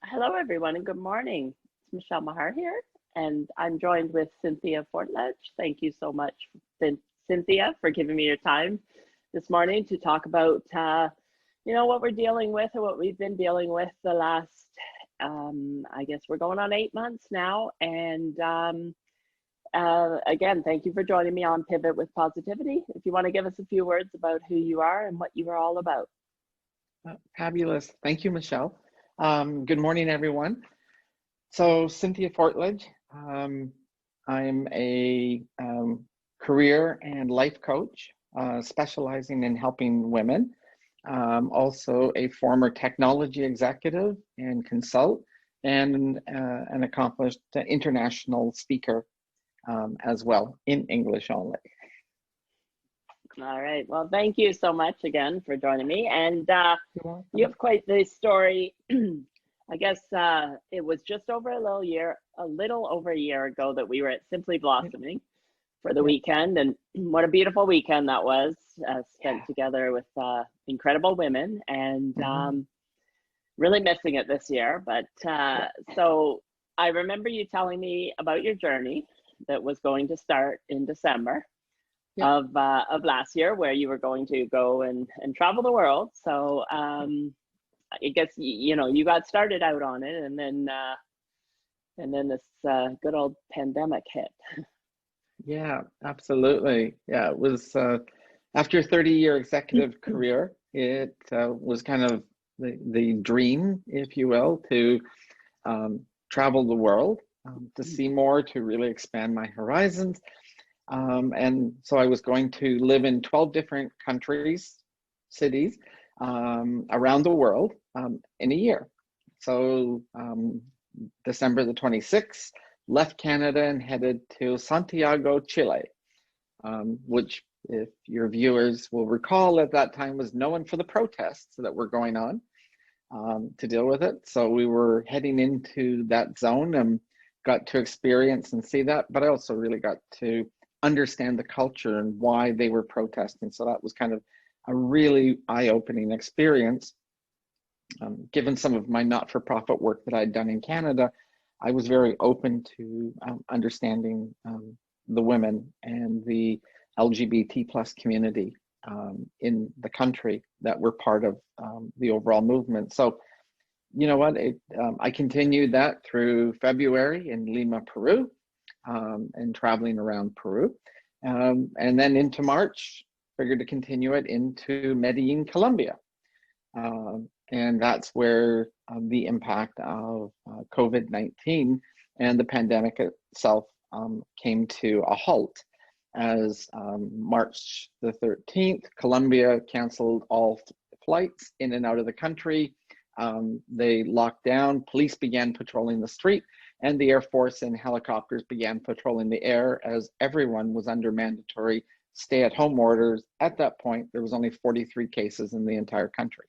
Hello, everyone, and good morning. It's Michele Maher here, and I'm joined with Cynthia Fortlage. Thank you so much, Cynthia, for giving me your time this morning to talk about, what we're dealing with or what we've been dealing with the last, I guess we're going on 8 months now. And again, thank you for joining me on Pivot with Positivity. If you want to give us a few words about who you are and what you are all about. Fabulous. Thank you, Michele. Good morning, everyone. So Cynthia Fortlage, I'm a career and life coach, specializing in helping women. Also a former technology executive and consult, and an accomplished international speaker as well, in English only. All right. Well, thank you so much again for joining me. And you have quite the story. I guess it was just over a little over a year ago that we were at Simply Blossoming for the weekend. And what a beautiful weekend that was, spent together with incredible women, and really missing it this year. But so I remember you telling me about your journey that was going to start in December of last year, where you were going to go and travel the world. So I guess you got started out on it, and then this good old pandemic hit. Yeah, absolutely. Yeah, it was after a 30-year executive career, it was kind of the dream, if you will, to travel the world, to see more, to really expand my horizons. And so I was going to live in 12 different countries, cities, around the world in a year. So December the 26th, left Canada and headed to Santiago, Chile, which, if your viewers will recall, at that time was known for the protests that were going on, to deal with it. So we were heading into that zone and got to experience and see that, but I also really got to understand the culture and why they were protesting. So that was kind of a really eye-opening experience. Given some of my not-for-profit work that I'd done in Canada, I was very open to understanding the women and the LGBT plus community in the country that were part of the overall movement. So, you know what, I continued that through February in Lima, Peru, and traveling around Peru. And then into March, figured to continue it into Medellín, Colombia. And that's where the impact of COVID-19 and the pandemic itself came to a halt, as March the 13th, Colombia canceled all flights in and out of the country. They locked down, police began patrolling the street, and the Air Force and helicopters began patrolling the air, as everyone was under mandatory stay-at-home orders. At that point, there was only 43 cases in the entire country.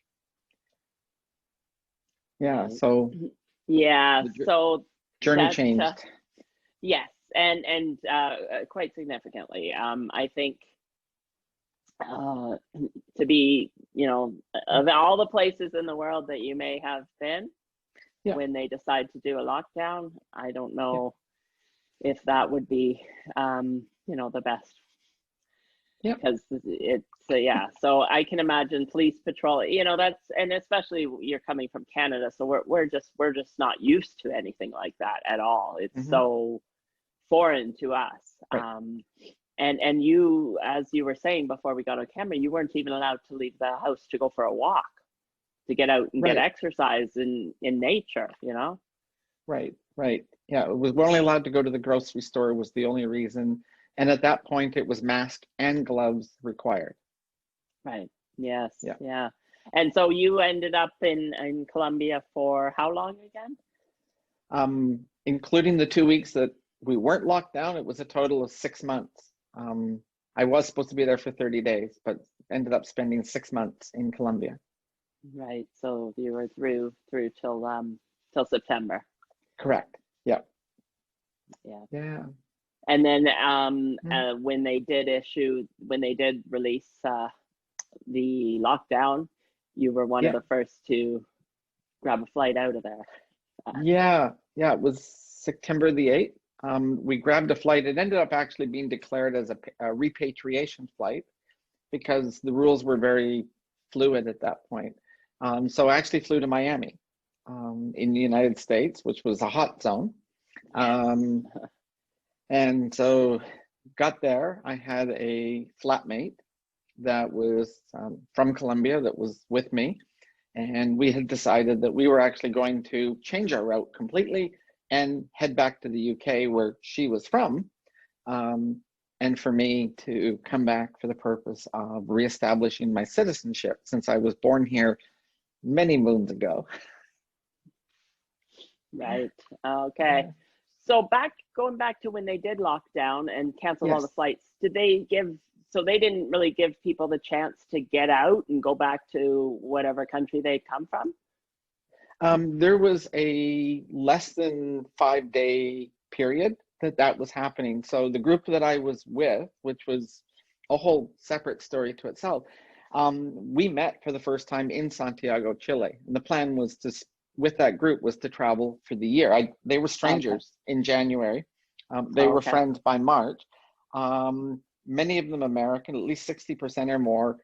Yeah, so so journey changed. Yes, and quite significantly. I think to be, of all the places in the world that you may have been, when they decide to do a lockdown, I don't know if that would be, the best. Because it's, so I can imagine police patrol, and especially you're coming from Canada, so we're just not used to anything like that at all. It's so foreign to us. Right. And you, as you were saying before we got on camera, you weren't even allowed to leave the house to go for a walk, to get out and get exercise in nature, Right. Yeah, we're only allowed to go to the grocery store, was the only reason. And at that point, it was mask and gloves required. Right. Yes. Yeah. And so you ended up in Colombia for how long again? Including the 2 weeks that we weren't locked down, it was a total of 6 months. I was supposed to be there for 30 days, but ended up spending 6 months in Colombia. Right. So you were through till September. Correct. Yeah. And then when they did release the lockdown, you were one of the first to grab a flight out of there. Yeah, yeah, it was September the 8th. We grabbed a flight. It ended up actually being declared as a repatriation flight because the rules were very fluid at that point. So I actually flew to Miami in the United States, which was a hot zone. Um, and so got there. I had a flatmate that was from Colombia that was with me. And we had decided that we were actually going to change our route completely and head back to the UK where she was from. And for me to come back for the purpose of reestablishing my citizenship since I was born here many moons ago. Right. Okay. Yeah. So going back to when they did lock down and cancel all the Yes. flights, so they didn't really give people the chance to get out and go back to whatever country they come from? There was a less than 5 day period that was happening. So the group that I was with, which was a whole separate story to itself, we met for the first time in Santiago, Chile. And the plan was with that group was to travel for the year. They were strangers in January. They were friends by March. Many of them American, at least 60% or more.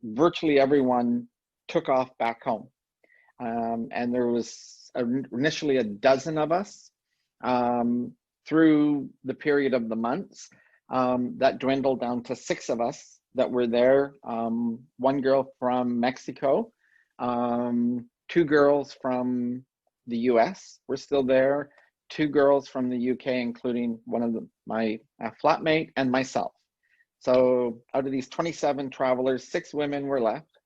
Virtually everyone took off back home. And there was initially a dozen of us. Through the period of the months, that dwindled down to 6 of us that were there. One girl from Mexico, 2 girls from the US were still there, 2 girls from the UK, including one of my flatmate and myself. So out of these 27 travelers, 6 women were left.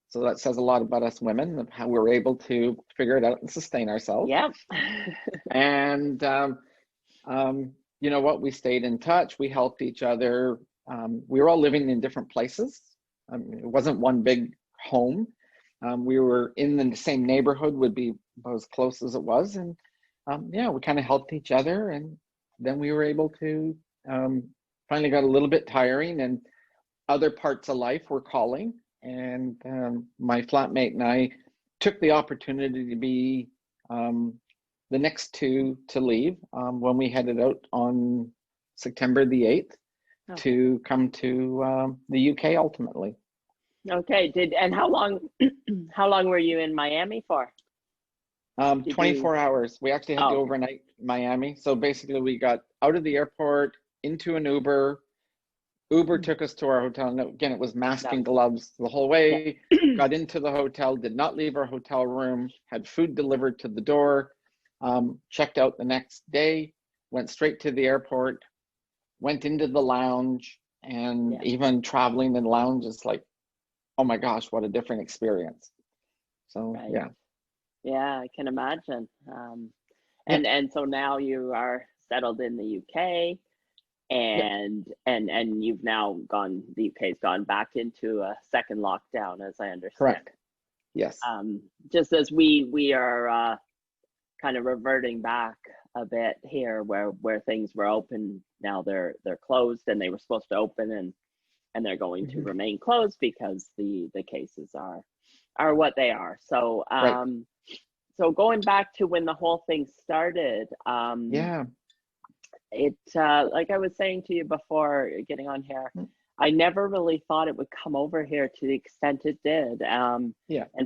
So that says a lot about us women, of how we're able to figure it out and sustain ourselves. Yeah. And you know what? We stayed in touch. We helped each other. We were all living in different places. It wasn't one big home. We were in the same neighborhood, would be about as close as it was. And yeah, we kind of helped each other. And then we were able to finally got a little bit tiring, and other parts of life were calling. And my flatmate and I took the opportunity to be the next 2 to leave when we headed out on September the 8th to come to the UK ultimately. Okay. And how long were you in Miami for? 24 hours. We actually had to overnight in Miami. So basically we got out of the airport into an Uber. Uber took us to our hotel. And again, it was mask and gloves the whole way. Got into the hotel, did not leave our hotel room, had food delivered to the door, checked out the next day, went straight to the airport, went into the lounge, and even traveling in the lounge is like, oh my gosh, what a different experience. So yeah, I can imagine. And so now you are settled in the UK. And you've now the UK's gone back into a second lockdown, as I understand. Correct. Yes. Just as we are kind of reverting back a bit here, where things were open, now they're closed, and they were supposed to open, and they're going to remain closed because the cases are what they are. So so going back to when the whole thing started, it like I was saying to you before getting on here, I never really thought it would come over here to the extent it did. And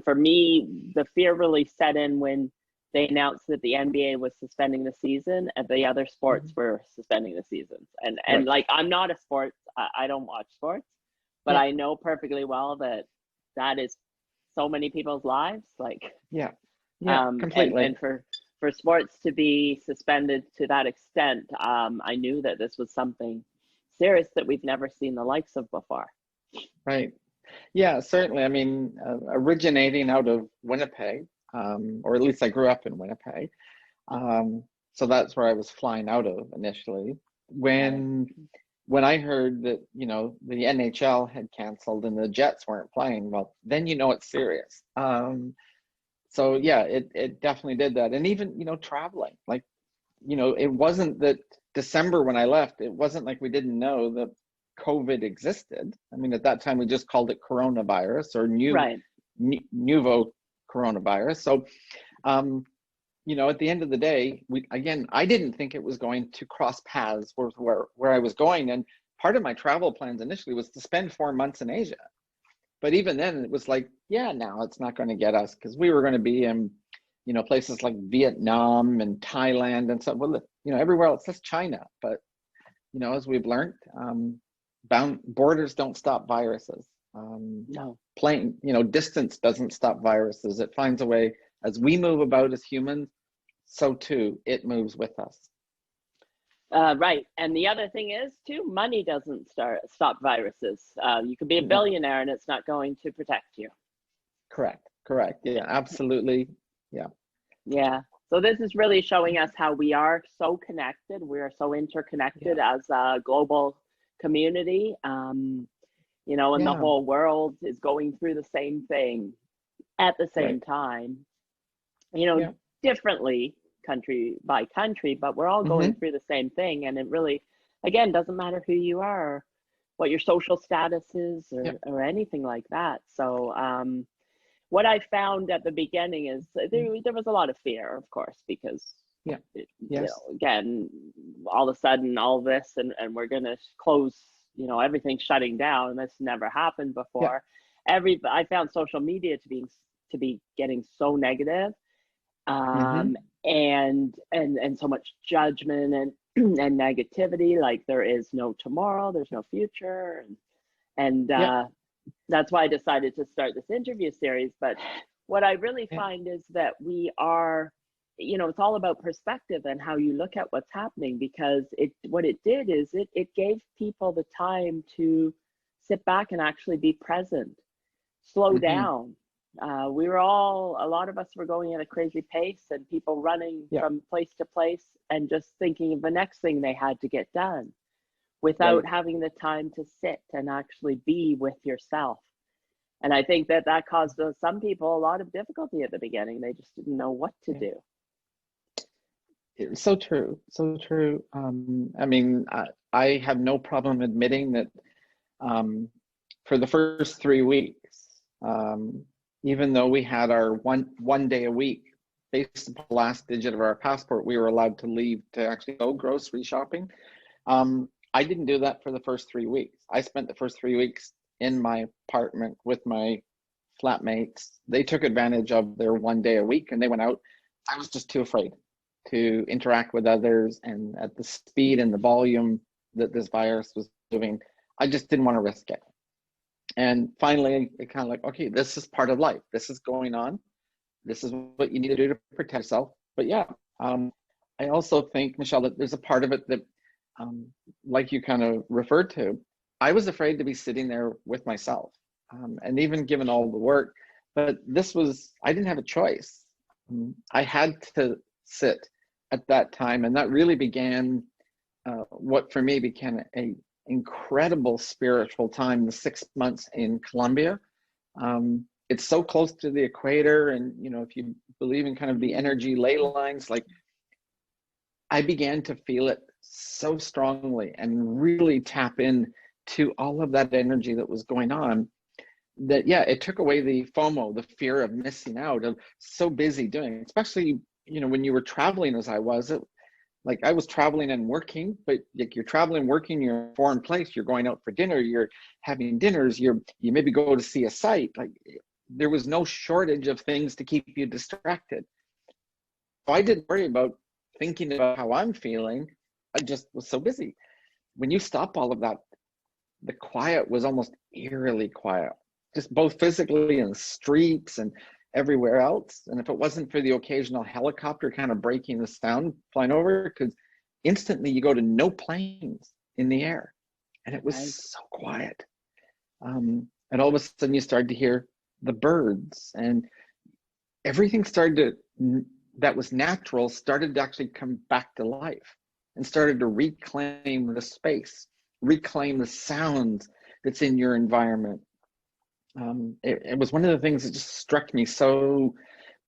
for me, the fear really set in when they announced that the NBA was suspending the season and the other sports were suspending the seasons. And like, I'm not a sports, I don't watch sports, but I know perfectly well that is so many people's lives. Like, completely. And for sports to be suspended to that extent, I knew that this was something serious that we've never seen the likes of before. Right. Yeah, certainly. I mean, originating out of Winnipeg, or at least I grew up in Winnipeg. So that's where I was flying out of initially. When I heard that, you know, the NHL had canceled and the Jets weren't playing, well, then you know it's serious. So yeah, it definitely did that. And even, you know, traveling, like, you know, it wasn't that December when I left, it wasn't like we didn't know that COVID existed. I mean, at that time we just called it coronavirus or nouveau coronavirus. So, you know, at the end of the day, I didn't think it was going to cross paths with where I was going. And part of my travel plans initially was to spend 4 months in Asia. But even then it was like, yeah, no, it's not going to get us, because we were going to be in, you know, places like Vietnam and Thailand and stuff. Well, you know, everywhere else that's China. But, you know, as we've learned, borders don't stop viruses. No. You know, distance doesn't stop viruses. It finds a way. As we move about as humans, so too it moves with us. Right. And the other thing is, too, money doesn't stop viruses. You could be a billionaire and it's not going to protect you. Correct. Yeah, absolutely. Yeah. Yeah. So this is really showing us how we are so connected. We are so interconnected as a global community. You know, and the whole world is going through the same thing at the same time. You know, differently country by country, but we're all going through the same thing. And it really, again, doesn't matter who you are, or what your social status is, or anything like that. So what I found at the beginning is there was a lot of fear, of course, because you know, again, all of a sudden all this and we're going to close, you know, everything's shutting down. This never happened before. I found social media to be getting so negative. And so much judgment and negativity, like there is no tomorrow, there's no future, and that's why I decided to start this interview series. But what I really find is that we are, you know, it's all about perspective and how you look at what's happening, because what it did is it gave people the time to sit back and actually be present, slow down. A lot of us were going at a crazy pace, and people running from place to place and just thinking of the next thing they had to get done without having the time to sit and actually be with yourself. And I think that caused some people a lot of difficulty at the beginning. They just didn't know what to do. It's so true. I mean, I have no problem admitting that for the first 3 weeks, even though we had our one day a week based on the last digit of our passport, we were allowed to leave to actually go grocery shopping. I didn't do that for the first 3 weeks. I spent the first 3 weeks in my apartment with my flatmates. They took advantage of their 1 day a week and they went out. I was just too afraid to interact with others, and at the speed and the volume that this virus was moving, I just didn't want to risk it. And finally, it kind of like, okay, this is part of life. This is going on. This is what you need to do to protect yourself. But I also think, Michelle, that there's a part of it that, like you kind of referred to, I was afraid to be sitting there with myself, and even given all the work. But I didn't have a choice. I had to sit at that time, and that really began what for me became a incredible spiritual time, the 6 months in Colombia. It's so close to the equator, and you know, if you believe in kind of the energy ley lines, like I began to feel it so strongly and really tap in to all of that energy that was going on, that it took away the FOMO, the fear of missing out, of so busy doing, especially, you know, when you were traveling as I was. Like I was traveling and working, but like you're traveling, working, you're in a foreign place, you're going out for dinner, you're having dinners, you maybe go to see a site. Like there was no shortage of things to keep you distracted. So I didn't worry about thinking about how I'm feeling. I just was so busy. When you stop all of that, the quiet was almost eerily quiet, just both physically in the streets and everywhere else. And if it wasn't for the occasional helicopter kind of breaking the sound flying over, because instantly you go to no planes in the air, and it was so quiet. And all of a sudden you started to hear the birds, and everything that was natural started to actually come back to life and started to reclaim the space, reclaim the sounds that's in your environment. It was one of the things that just struck me so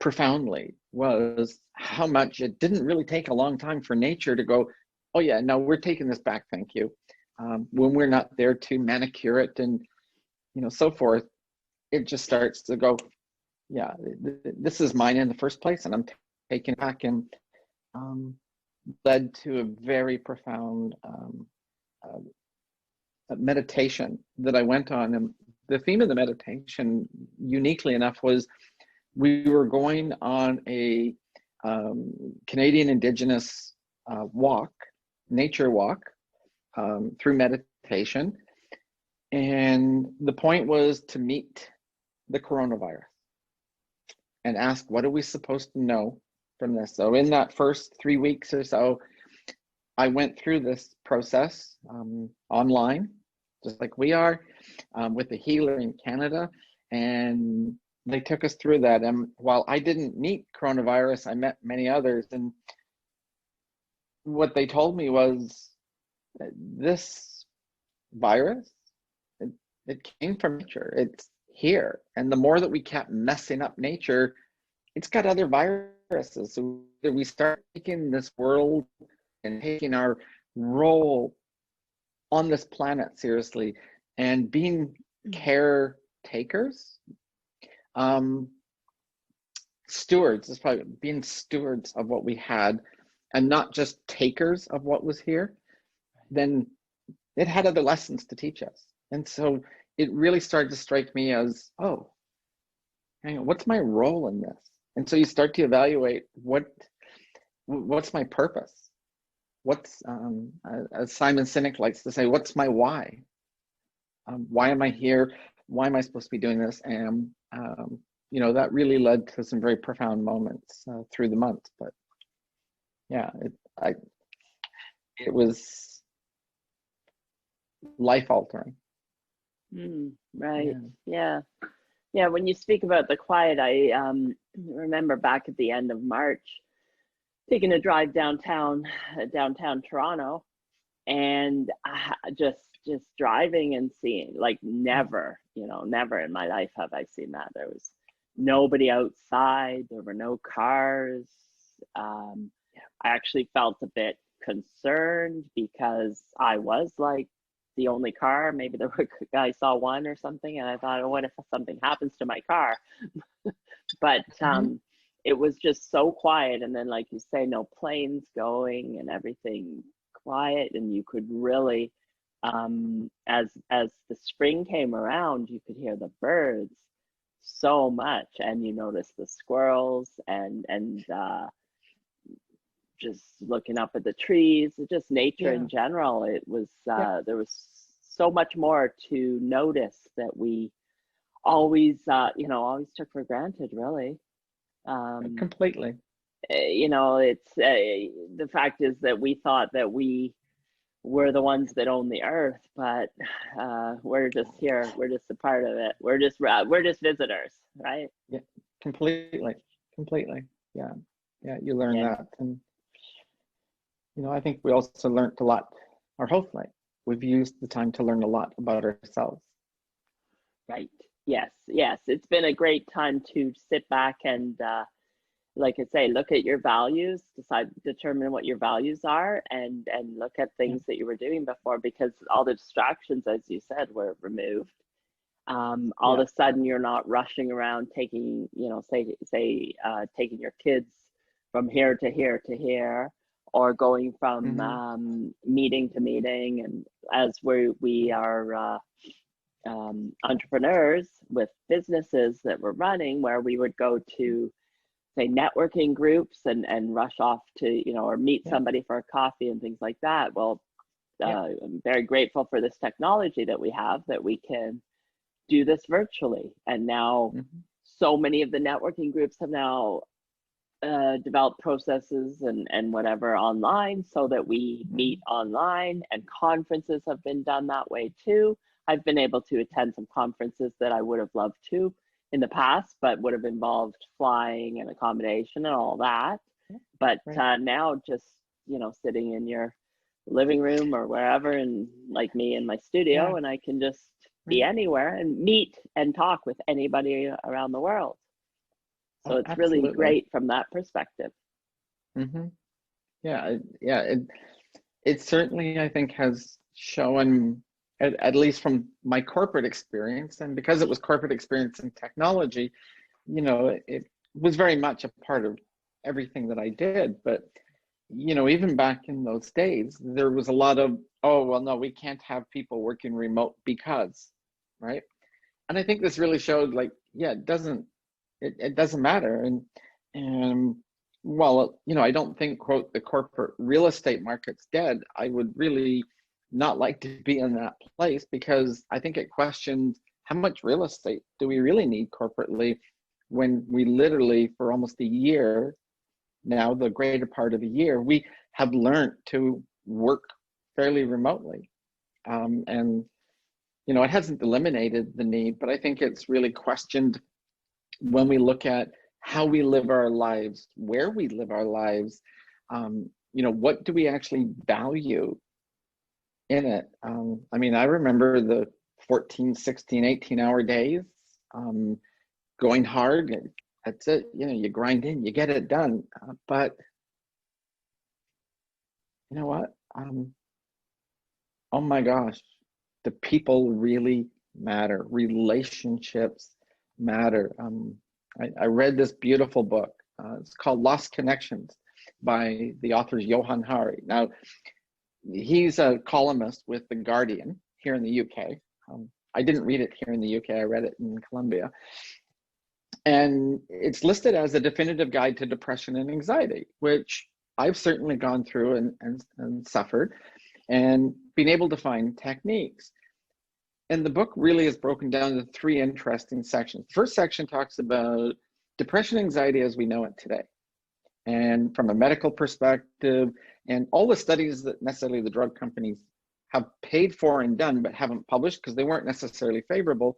profoundly, was how much it didn't really take a long time for nature to go, oh yeah, no, we're taking this back, thank you. When we're not there to manicure it and, you know, so forth, it just starts to go, yeah, this is mine in the first place, and I'm taking it back, and led to a very profound uh, meditation that I went on. And the theme of the meditation, uniquely enough, was we were going on a Canadian Indigenous walk, nature walk, through meditation. And the point was to meet the coronavirus and ask, what are we supposed to know from this? So in that first 3 weeks or so, I went through this process online, just like we are, with a healer in Canada. And they took us through that. And while I didn't meet coronavirus, I met many others. And what they told me was this virus, it came from nature. It's here. And the more that we kept messing up nature, it's got other viruses. So we start taking this world and taking our role on this planet seriously and being caretakers, stewards, it's probably being stewards of what we had and not just takers of what was here, then it had other lessons to teach us. And so it really started to strike me as, oh, hang on, what's my role in this? And so you start to evaluate what's my purpose? What's, as Simon Sinek likes to say, what's my why? Why am I here? Why am I supposed to be doing this? And, you know, that really led to some very profound moments through the month. But yeah, it was life altering. Right. Yeah. When you speak about the quiet, I remember back at the end of March, taking a drive downtown Toronto, and just driving and seeing, like, never in my life have I seen that. There was nobody outside. There were no cars. I actually felt a bit concerned because I was like the only car. Maybe I saw one or something, and I thought, oh, what if something happens to my car? But it was just so quiet. And then, like you say, no planes going and everything quiet. And you could really, as the spring came around, you could hear the birds so much, and you notice the squirrels and just looking up at the trees, just nature in general. It was there was so much more to notice that we always took for granted, really. Completely. It's the fact is that we thought that we were the ones that own the earth, but we're just here. We're just a part of it. We're just visitors, right? Yeah, completely. Yeah, you learn that. And I think we also learned a lot, or hopefully we've used the time to learn a lot about ourselves. Right. Yes. It's been a great time to sit back and, like I say, look at your values, determine what your values are, and look at things that you were doing before, because all the distractions, as you said, were removed. All of a sudden, you're not rushing around taking, taking your kids from here to here to here, or going from meeting to meeting. And as we are entrepreneurs with businesses that we're running, where we would go to, say, networking groups and rush off to, or meet somebody for a coffee and things like that. Well, I'm very grateful for this technology that we have, that we can do this virtually. And now so many of the networking groups have now developed processes and whatever online, so that we meet online, and conferences have been done that way too. I've been able to attend some conferences that I would have loved to in the past, but would have involved flying and accommodation and all that. But now, just sitting in your living room or wherever, and like me in my studio, and I can just be anywhere and meet and talk with anybody around the world. So it's really great from that perspective. It certainly, I think, has shown, at least from my corporate experience, and because it was corporate experience in technology, it was very much a part of everything that I did. But, even back in those days, there was a lot of, oh, well, no, we can't have people working remote because, right? And I think this really showed, like, yeah, it doesn't matter. And well, I don't think, quote, the corporate real estate market's dead. I would really not like to be in that place, because I think it questions how much real estate do we really need corporately, when we literally, for almost a year now, the greater part of a year, we have learned to work fairly remotely. And it hasn't eliminated the need, but I think it's really questioned when we look at how we live our lives, where we live our lives. What do we actually value in it? I remember the 14, 16, 18-hour days, going hard. That's it. You grind in, you get it done. But you know what? Oh my gosh, the people really matter. Relationships matter. I read this beautiful book. It's called Lost Connections by the authors Johan Hari. Now, he's a columnist with The Guardian here in the UK. I didn't read it here in the UK. I read it in Colombia. And it's listed as a definitive guide to depression and anxiety, which I've certainly gone through and suffered, and been able to find techniques. And the book really is broken down into 3 interesting sections. The first section talks about depression and anxiety as we know it today, and from a medical perspective, and all the studies that necessarily the drug companies have paid for and done but haven't published because they weren't necessarily favorable.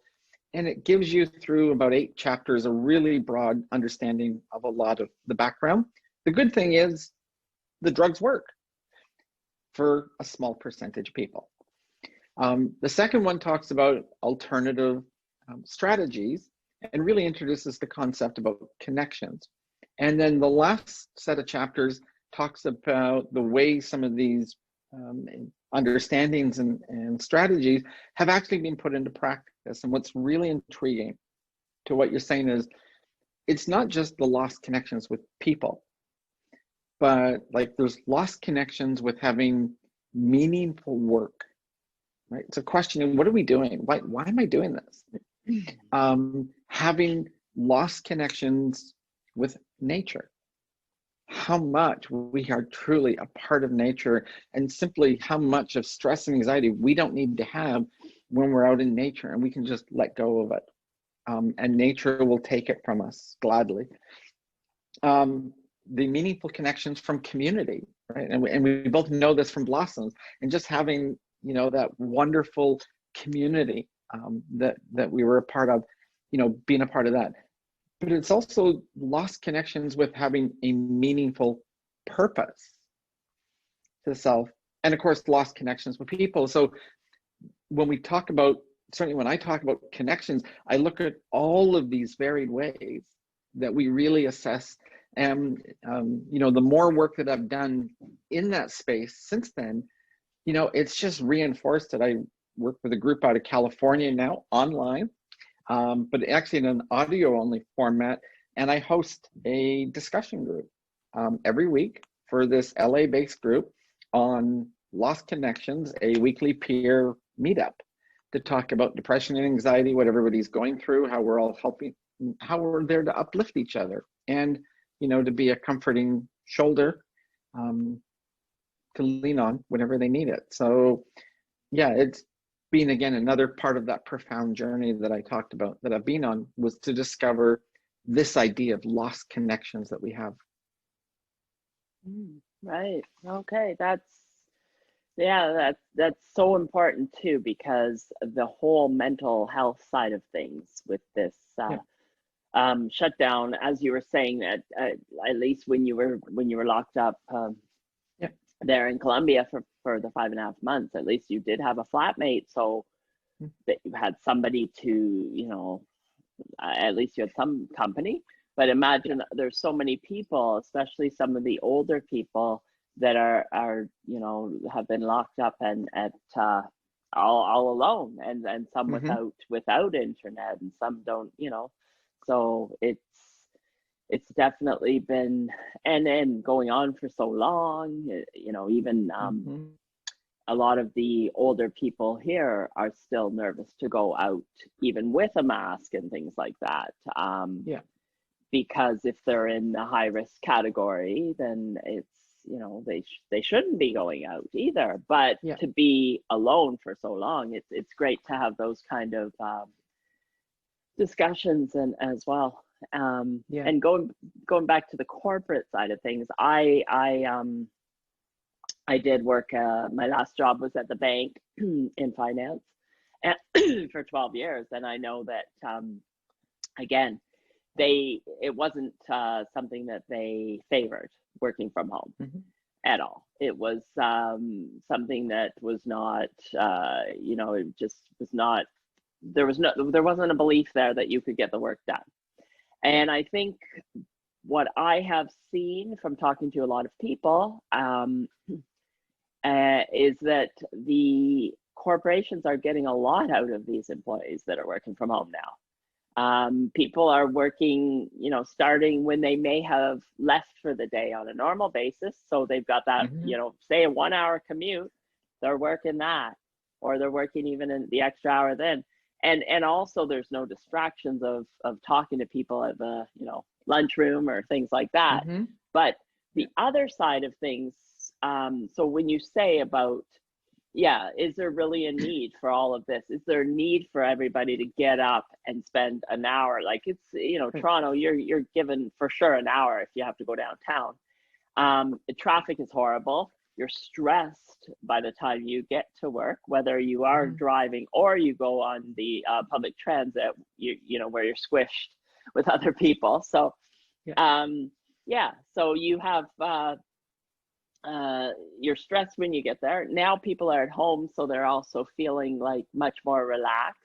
And it gives you, through about 8 chapters, a really broad understanding of a lot of the background. The good thing is the drugs work for a small percentage of people. The second one talks about alternative strategies, and really introduces the concept about connections. And then the last set of chapters talks about the way some of these understandings and strategies have actually been put into practice. And what's really intriguing to what you're saying is, it's not just the lost connections with people, but like there's lost connections with having meaningful work, right? It's a question of, what are we doing? Why am I doing this? Having lost connections with nature, how much we are truly a part of nature, and simply how much of stress and anxiety we don't need to have when we're out in nature, and we can just let go of it. And nature will take it from us gladly. The meaningful connections from community, right? And we both know this from Blossoms, and just having, that wonderful community that we were a part of, being a part of that. But it's also lost connections with having a meaningful purpose to self. And of course, lost connections with people. So when we talk about, certainly when I talk about connections, I look at all of these varied ways that we really assess. And, the more work that I've done in that space since then, it's just reinforced that I work with a group out of California now, online, but actually in an audio only format. And I host a discussion group every week for this LA based group on Lost Connections, a weekly peer meetup to talk about depression and anxiety, what everybody's going through, how we're all helping, how we're there to uplift each other, and to be a comforting shoulder to lean on whenever they need it. So yeah, it's been, again, another part of that profound journey that I talked about, that I've been on, was to discover this idea of lost connections that we have. Right. Okay. That's so important too, because the whole mental health side of things with this shutdown, as you were saying, that at least when you were locked up there in Colombia for the 5.5 months, at least you did have a flatmate, so that you had somebody to, at least you had some company. But imagine there's so many people, especially some of the older people, that are have been locked up and at all alone, and some without internet, and some don't, So it's definitely been, and then going on for so long, even a lot of the older people here are still nervous to go out, even with a mask and things like that. Because if they're in the high risk category, then it's, they shouldn't be going out either. But to be alone for so long, it's great to have those kind of discussions and as well. And going back to the corporate side of things, I did work. My last job was at the bank in finance for 12 years, and I know that again, it wasn't something that they favored, working from home at all. It was something that was not, it just was not. There wasn't a belief there that you could get the work done. And I think what I have seen from talking to a lot of people is that the corporations are getting a lot out of these employees that are working from home now. People are working, starting when they may have left for the day on a normal basis. So they've got that, say a 1 hour commute, they're working that, or they're working even in the extra hour then. And also there's no distractions of talking to people at the, lunchroom or things like that. But the other side of things, so when you say about, is there really a need for all of this? Is there a need for everybody to get up and spend an hour? Like it's, Toronto, you're given for sure an hour if you have to go downtown. The traffic is horrible. You're stressed by the time you get to work, whether you are driving or you go on the public transit, where you're squished with other people. So, so you have, you're stressed when you get there. Now people are at home, so they're also feeling like much more relaxed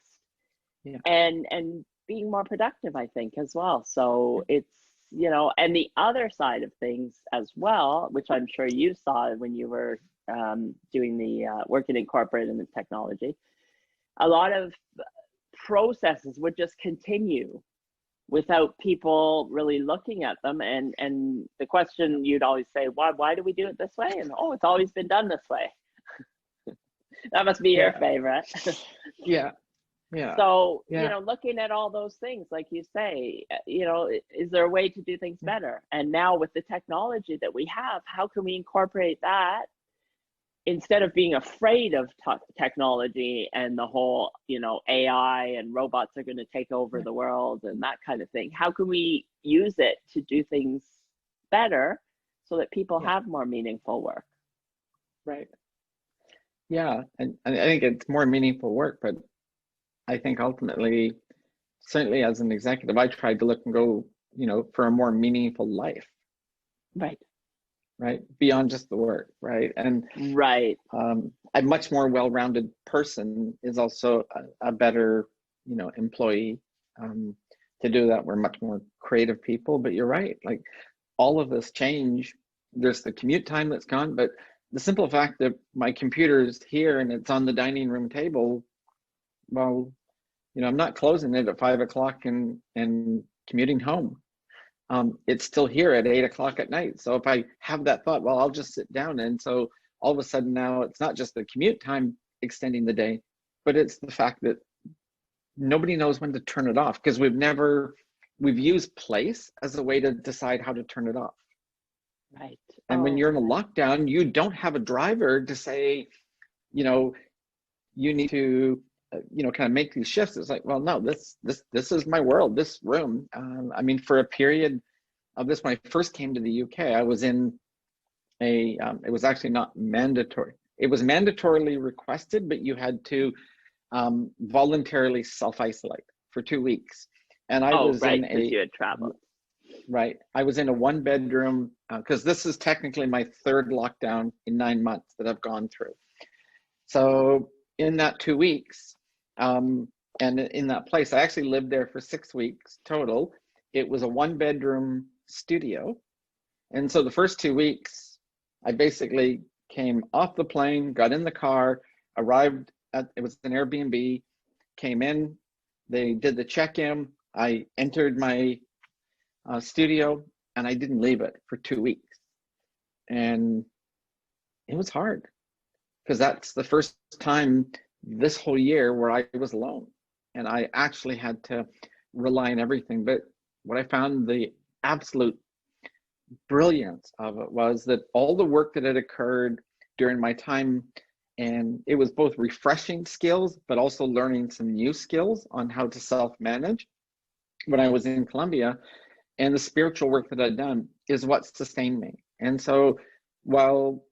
and being more productive, I think, as well. So it's, and the other side of things as well, which I'm sure you saw when you were doing the working in corporate and the technology, a lot of processes would just continue without people really looking at them. And the question you'd always say, why do we do it this way? And it's always been done this way. That must be your favorite. So, looking at all those things, like you say, is there a way to do things better? And now with the technology that we have, how can we incorporate that instead of being afraid of technology and the whole, AI and robots are going to take over the world and that kind of thing? How can we use it to do things better so that people have more meaningful work? Right. Yeah. And I think it's more meaningful work, but I think ultimately, certainly as an executive, I tried to look and go, for a more meaningful life. Right. Beyond just the work. Right. And a much more well-rounded person is also a better, employee. To do that, we're much more creative people. But you're right. Like all of this change, there's the commute time that's gone, but the simple fact that my computer is here and it's on the dining room table, well, I'm not closing it at 5 o'clock and commuting home. It's still here at 8 o'clock at night. So if I have that thought, well, I'll just sit down. And so all of a sudden now it's not just the commute time extending the day, but it's the fact that nobody knows when to turn it off because we've used place as a way to decide how to turn it off. Right. And when you're in a lockdown, you don't have a driver to say, you need to, kind of make these shifts. It's like, well, no, this is my world, this room. For a period of this, when I first came to the UK, I was in it was actually not mandatory. It was mandatorily requested, but you had to voluntarily self-isolate for 2 weeks. And I was in you had traveled. Right. I was in a 1-bedroom, because this is technically my 3rd lockdown in 9 months that I've gone through. So in that 2 weeks, and in that place, I actually lived there for 6 weeks total. It was a 1-bedroom studio. And so the first 2 weeks, I basically came off the plane, got in the car, arrived at, it was an Airbnb, came in, they did the check-in. I entered my studio and I didn't leave it for 2 weeks. And it was hard because that's the first time this whole year where I was alone and I actually had to rely on everything. But what I found the absolute brilliance of it was that all the work that had occurred during my time, and it was both refreshing skills, but also learning some new skills on how to self-manage when I was in Colombia, and the spiritual work that I'd done is what sustained me. And so while,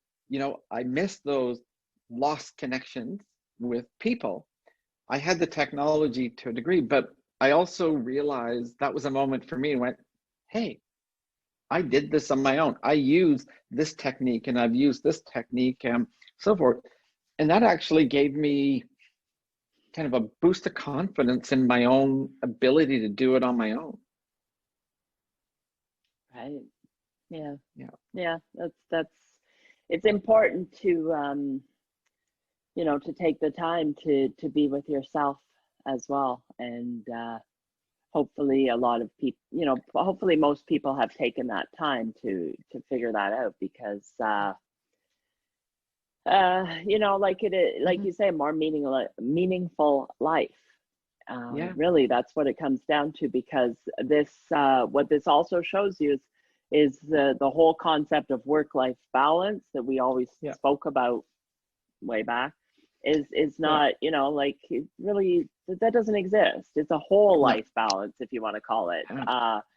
I missed those lost connections with people, I had the technology to a degree, but I also realized that was a moment for me and went, hey, I did this on my own. I use this technique and I've used this technique and so forth. And that actually gave me kind of a boost of confidence in my own ability to do it on my own. Right. Yeah. Yeah. Yeah. That's it's important to to take the time to be with yourself as well. And hopefully a lot of people, hopefully most people have taken that time to figure that out, because like you say, a more meaningful life. Yeah. Really, that's what it comes down to, because this what this also shows you is the whole concept of work-life balance that we always spoke about way back is not, it really, that doesn't exist. It's a whole life balance, if you want to call it.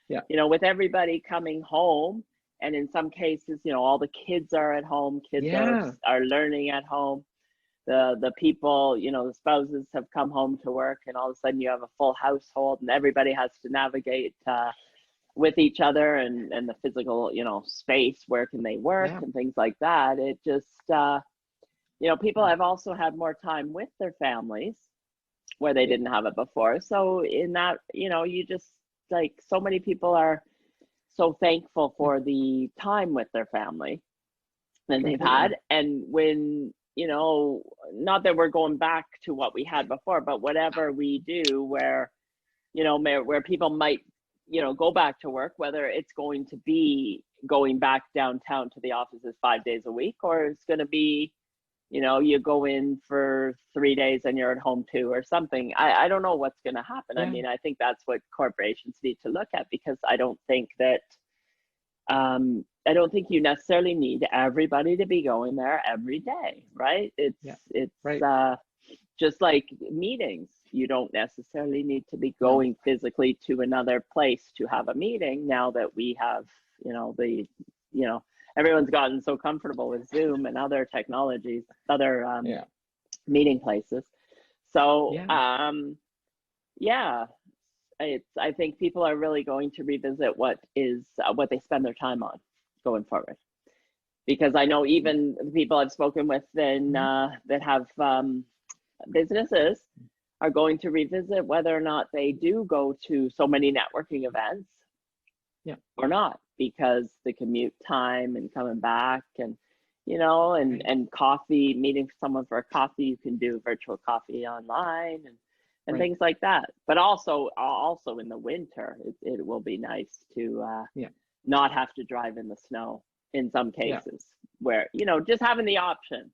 With everybody coming home, and in some cases, all the kids are at home, kids are learning at home. The people, the spouses have come home to work, and all of a sudden you have a full household and everybody has to navigate with each other, and the physical, space, where can they work and things like that. It just, people have also had more time with their families where they didn't have it before. So in that, you just, like, so many people are so thankful for the time with their family that they've had. And when, not that we're going back to what we had before, but whatever we do where, where people might, go back to work, whether it's going to be going back downtown to the offices 5 days a week, or it's going to be, you go in for 3 days and you're at home 2 or something. I don't know what's going to happen. I mean, I think that's what corporations need to look at, because I don't think you necessarily need everybody to be going there every day, right? It's just like meetings. You don't necessarily need to be going physically to another place to have a meeting, now that we have, everyone's gotten so comfortable with Zoom and other technologies, other meeting places. So I think people are really going to revisit what they spend their time on going forward, because I know even the people I've spoken with that have businesses are going to revisit whether or not they do go to so many networking events or not, because the commute time and coming back, and and coffee, meeting someone for a coffee, you can do virtual coffee online and things like that. But also in the winter, it will be nice to not have to drive in the snow in some cases, where just having the option.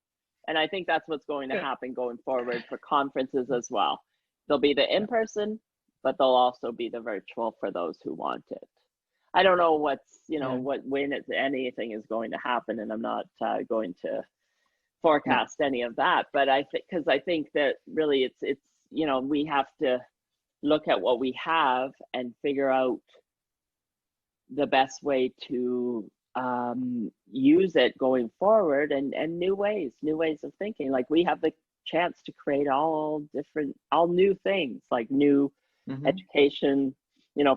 And I think that's what's going to happen going forward for conferences as well. There'll be the in-person, but there'll also be the virtual for those who want it. I don't know what's, when anything is going to happen, and I'm not going to forecast any of that. But because I think that really it's we have to look at what we have and figure out the best way to use it going forward, and new ways of thinking. Like, we have the chance to create all new things, like new education,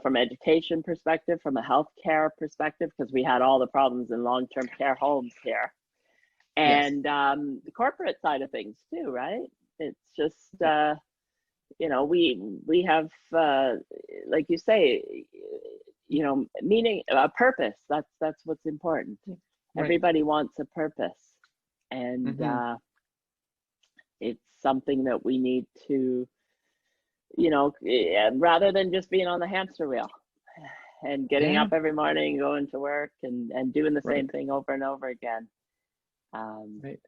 from education perspective, from a healthcare perspective, because we had all the problems in long-term care homes here, and the corporate side of things too, right? It's just we have like you say, meaning, a purpose. That's what's important. Everybody wants a purpose, and it's something that we need to rather than just being on the hamster wheel and getting Yeah, up every morning, going to work and doing the right, same thing over and over again. right.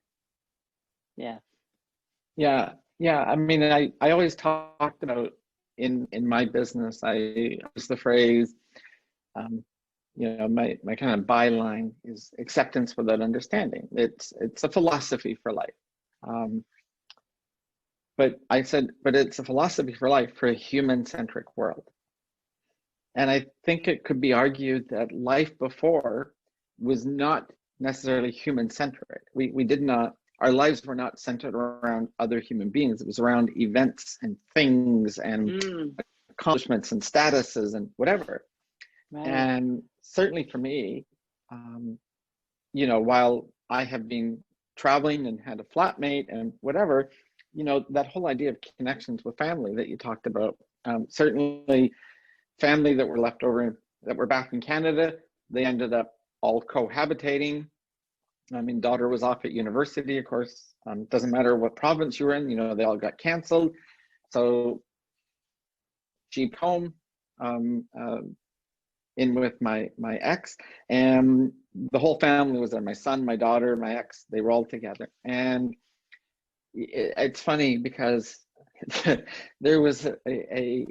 Yeah. Yeah, yeah. I mean, I always talked about in my business, I use the phrase, um, my kind of byline is acceptance without understanding. It's a philosophy for life. Um, but I said, but it's a philosophy for life for a human-centric world. And I think it could be argued that life before was not necessarily human-centric. We did not, our lives were not centered around other human beings. It was around events and things and accomplishments and statuses and whatever. Right. And certainly for me, while I have been traveling and had a flatmate and whatever, that whole idea of connections with family that you talked about, certainly family that were left over that were back in Canada, they ended up all cohabitating. I mean, daughter was off at university, of course. Doesn't matter what province you were in, they all got canceled. So she home, in with my ex, and the whole family was there. My son, my daughter, my ex, they were all together. And it's funny because there was a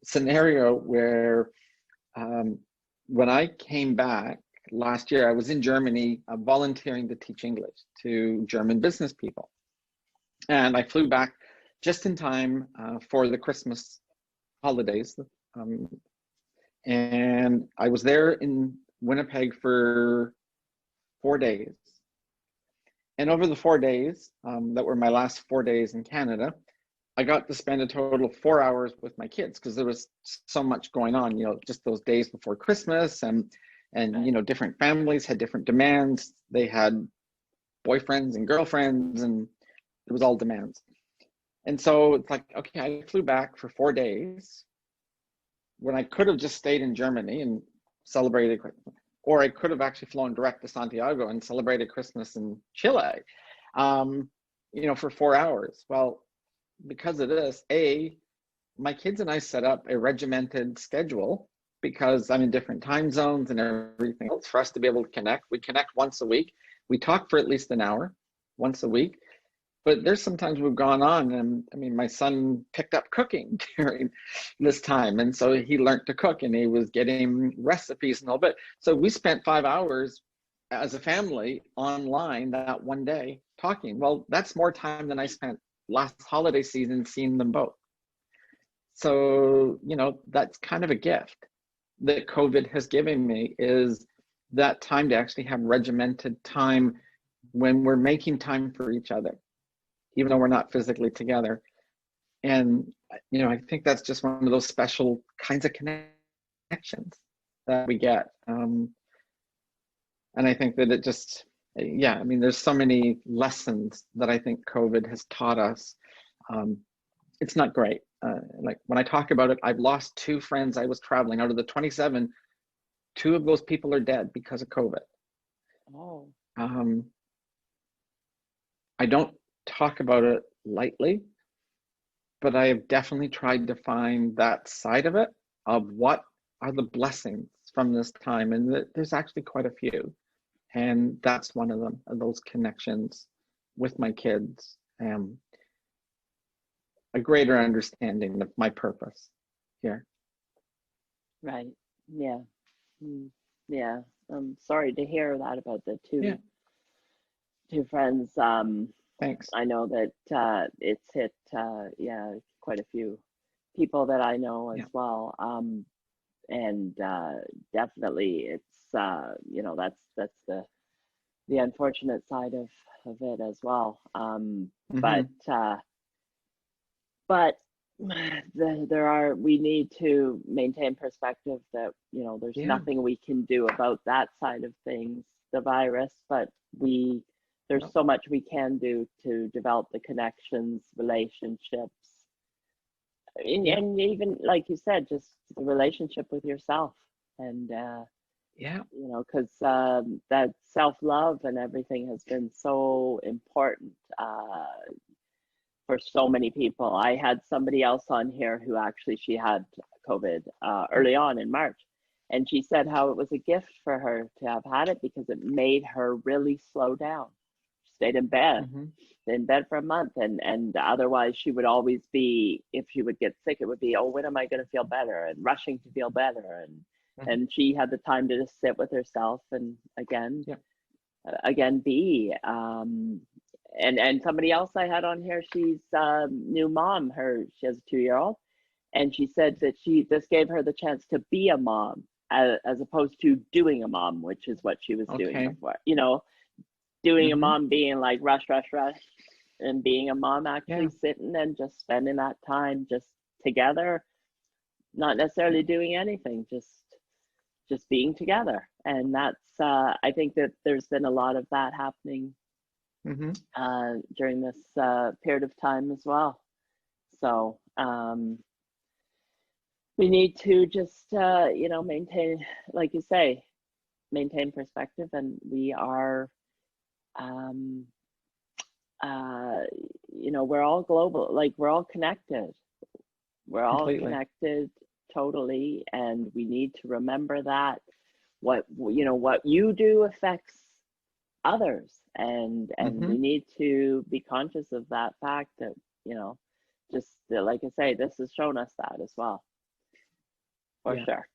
scenario where when I came back last year, I was in Germany volunteering to teach English to German business people. And I flew back just in time for the Christmas holidays. And I was there in Winnipeg for 4 days. And over the 4 days, that were my last 4 days in Canada, I got to spend a total of 4 hours with my kids because there was so much going on, just those days before Christmas, and different families had different demands. They had boyfriends and girlfriends, and it was all demands. And so it's like, okay, I flew back for 4 days when I could have just stayed in Germany and celebrated Christmas, or I could have actually flown direct to Santiago and celebrated Christmas in Chile, for 4 hours. Well, because of this, my kids and I set up a regimented schedule because I'm in different time zones and everything else for us to be able to connect. We connect once a week. We talk for at least an hour once a week. But there's sometimes we've gone on, and I mean, my son picked up cooking during this time, and so he learned to cook, and he was getting recipes and all. But so we spent 5 hours as a family online that one day talking. Well, that's more time than I spent last holiday season seeing them both. So that's kind of a gift that COVID has given me, is that time to actually have regimented time when we're making time for each other, even though we're not physically together. And, I think that's just one of those special kinds of connections that we get. And I think that it just, I mean, there's so many lessons that I think COVID has taught us. It's not great. Like when I talk about it, I've lost 2 friends. I was traveling out of the 27. 2 of those people are dead because of COVID. Oh. I don't talk about it lightly, but I have definitely tried to find that side of it, of what are the blessings from this time. And there's actually quite a few. And that's one of them, of those connections with my kids. A greater understanding of my purpose here. Right. Yeah. Yeah. I'm sorry to hear that about the two friends. Thanks. I know that it's hit quite a few people that I know as well. And definitely it's that's the unfortunate side of it as well. But we need to maintain perspective that there's nothing we can do about that side of things, the virus, but there's so much we can do to develop the connections, relationships, and even like you said, just the relationship with yourself, and because that self-love and everything has been so important for so many people. I had somebody else on here who actually, she had COVID early on in March. And she said how it was a gift for her to have had it because it made her really slow down. She stayed in bed for a month, and otherwise she would always be, if she would get sick, it would be, oh, when am I going to feel better, and rushing to feel better, and she had the time to just sit with herself and again be and somebody else I had on here, she's new mom, she has a 2-year-old, and she said that this gave her the chance to be a mom as opposed to doing a mom, which is what she was doing before, doing a mom, being like rush, and being a mom actually sitting and just spending that time just together, not necessarily doing anything, just being together. And that's I think that there's been a lot of that happening during this period of time as well. So we need to just maintain, like you say, maintain perspective, and we are we're all global, like we're all connected. We're all connected totally, and we need to remember that what you do affects others, and we need to be conscious of that fact that just like I say, this has shown us that as well, for sure.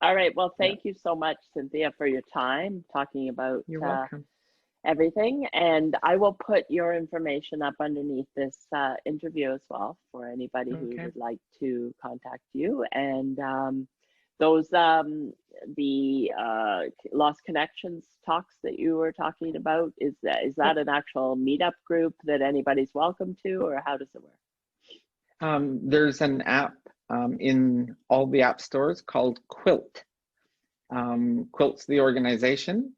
All right, well, thank you so much, Cynthia, for your time talking about You're welcome. Everything, and I will put your information up underneath this interview as well for anybody who would like to contact you. And those the Lost Connections talks that you were talking about, is that an actual meetup group that anybody's welcome to, or how does it work? There's an app in all the app stores called Quilt. Quilt's the organization.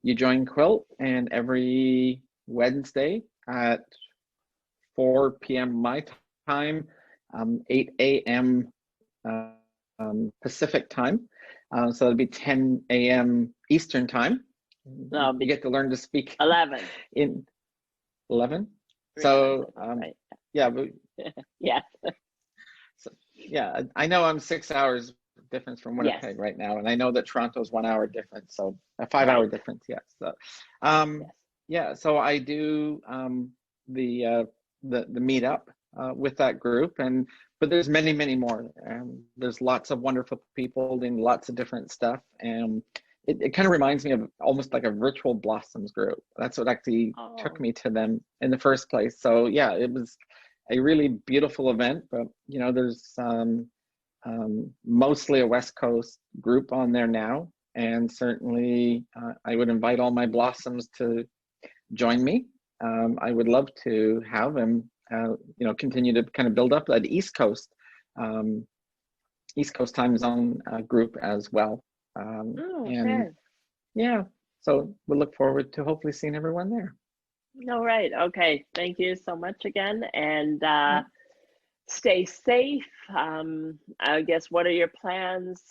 You join Quilt, and every Wednesday at 4 p.m. my time, 8 a.m. Pacific time, so it'll be 10 a.m. Eastern time. You get to learn to speak 11 in 11. So right. Yeah, but yeah. So, yeah, I know I'm 6 hours difference from Winnipeg right now, and I know that Toronto's 1 hour difference, so a 5-hour difference. Yes. So, yeah. So I do the meetup with that group, but there's many more. There's lots of wonderful people doing lots of different stuff, and it kind of reminds me of almost like a virtual Blossoms group. That's what actually took me to them in the first place. So yeah, it was a really beautiful event, but there's mostly a West Coast group on there now, and certainly I would invite all my Blossoms to join me. I would love to have them, continue to kind of build up that East Coast time zone group as well. And yeah, so we'll look forward to hopefully seeing everyone there. All right. Okay. Thank you so much again, and stay safe. I guess, what are your plans?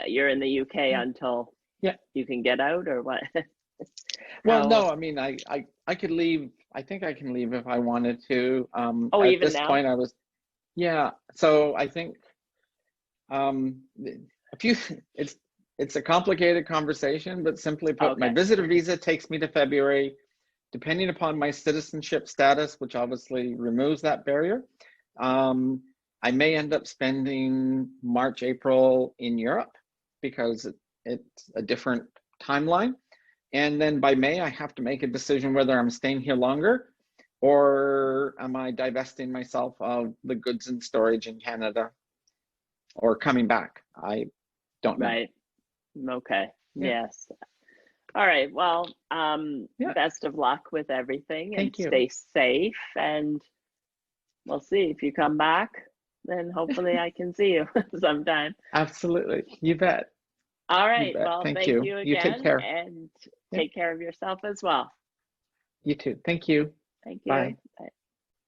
You're in the UK until you can get out, or what? Well, no, I mean, I could leave. I think I can leave if I wanted to. At even this now? point, I was, so I think it's a complicated conversation, but simply put, my visitor visa takes me to February. Depending upon my citizenship status, which obviously removes that barrier, I may end up spending March, April in Europe because it's a different timeline. And then by May, I have to make a decision whether I'm staying here longer or am I divesting myself of the goods in storage in Canada or coming back. I don't know. Right. Okay. Yes. All right. Well, best of luck with everything, and stay safe. And we'll see if you come back. Then hopefully I can see you sometime. Absolutely. You bet. All right. Well, thank you again. You take care. And take care of yourself as well. You too. Thank you. Thank you. Bye. Bye.